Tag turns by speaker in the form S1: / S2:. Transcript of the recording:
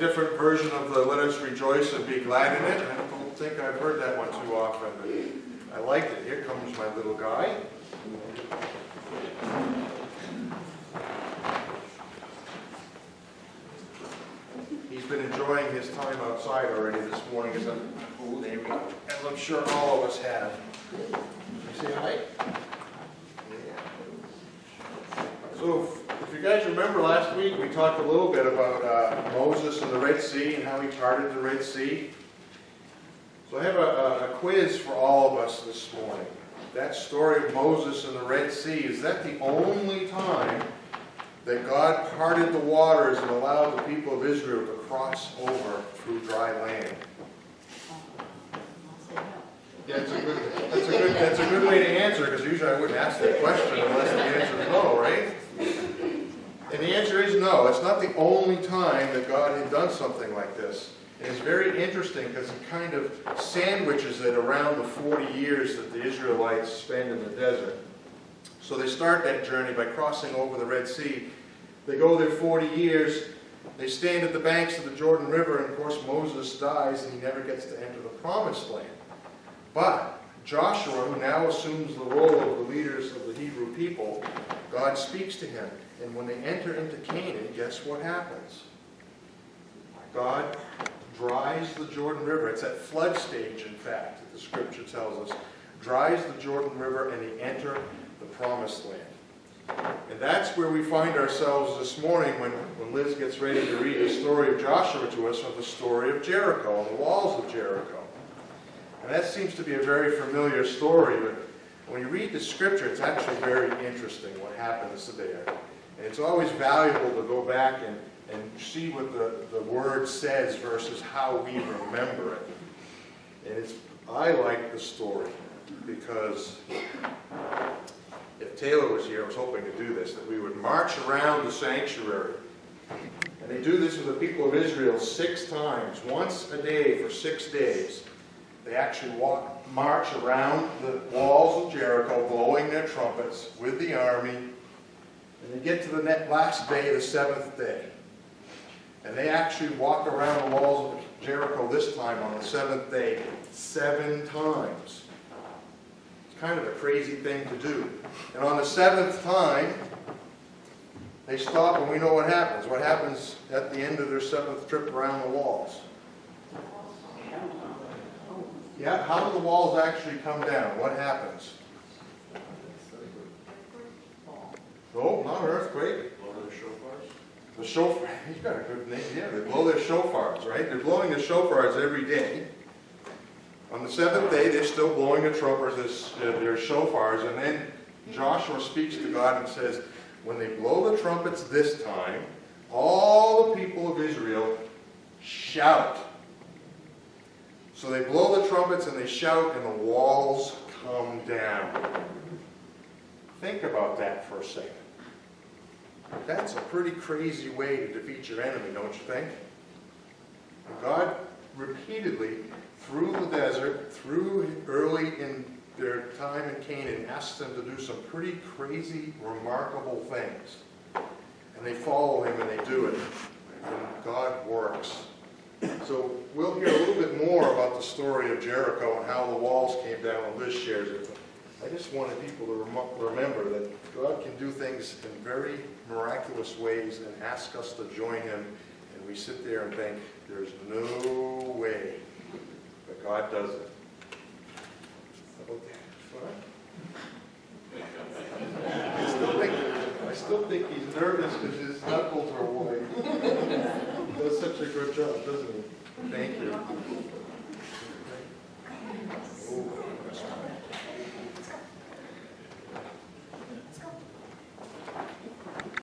S1: different version of the Let Us Rejoice and Be Glad in It. I don't think I've heard that one too often. I liked it. Here comes my little guy. He's been enjoying his time outside already this morning, as I'm sure all of us have. You say hi? So, if you guys remember last week, we talked a little bit about Moses and the Red Sea and how he parted the Red Sea. So I have a quiz for all of us this morning. That story of Moses and the Red Sea, is that the only time that God parted the waters and allowed the people of Israel to cross over through dry land? Yeah, that's a good way to answer, because usually I wouldn't ask that question unless the answer is no, right? And the answer is no. It's not the only time that God had done something like this. And it's very interesting because it kind of sandwiches it around the 40 years that the Israelites spend in the desert. So they start that journey by crossing over the Red Sea. They go there 40 years. They stand at the banks of the Jordan River, and of course Moses dies and he never gets to enter the Promised Land. But Joshua, who now assumes the role of the leaders of the Hebrew people, God speaks to him. And when they enter into Canaan, guess what happens? God dries the Jordan River. It's at flood stage, in fact, that the scripture tells us. Dries the Jordan River, and they enter the Promised Land. And that's where we find ourselves this morning when Liz gets ready to read the story of Joshua to us, of the story of Jericho and the walls of Jericho. And that seems to be a very familiar story, but when you read the scripture, it's actually very interesting what happens there. And it's always valuable to go back and see what the word says versus how we remember it. And I like the story because if Taylor was here, I was hoping to do this, that we would march around the sanctuary. And they do this with the people of Israel 6 times, once a day for 6 days. They actually march around the walls of Jericho, blowing their trumpets with the army. And they get to the last day, the 7th day. And they actually walk around the walls of Jericho this time on the 7th day 7 times. It's kind of a crazy thing to do. And on the 7th time, they stop, and we know what happens. What happens at the end of their 7th trip around the walls? Yeah, how do the walls actually come down? What happens? No, not an earthquake. The shofar, he's got a good name. Yeah, they blow their shofars, right? They're blowing the shofars every day. On the 7th day, they're still blowing the trumpets, their shofars, and then Joshua speaks to God and says, when they blow the trumpets this time, all the people of Israel shout. So they blow the trumpets and they shout, and the walls come down. Think about that for a second. That's a pretty crazy way to defeat your enemy, don't you think? And God repeatedly, through the desert, through early in their time in Canaan, asks them to do some pretty crazy, remarkable things. And they follow him and they do it. And God works. So we'll hear a little bit more about the story of Jericho and how the walls came down when Liz shares it. I just wanted people to remember that God can do things in very miraculous ways and ask us to join him. And we sit there and think, there's no way. But God does it. How about that? I still think he's nervous because his knuckles are white. He does such a good job, doesn't he? Thank you.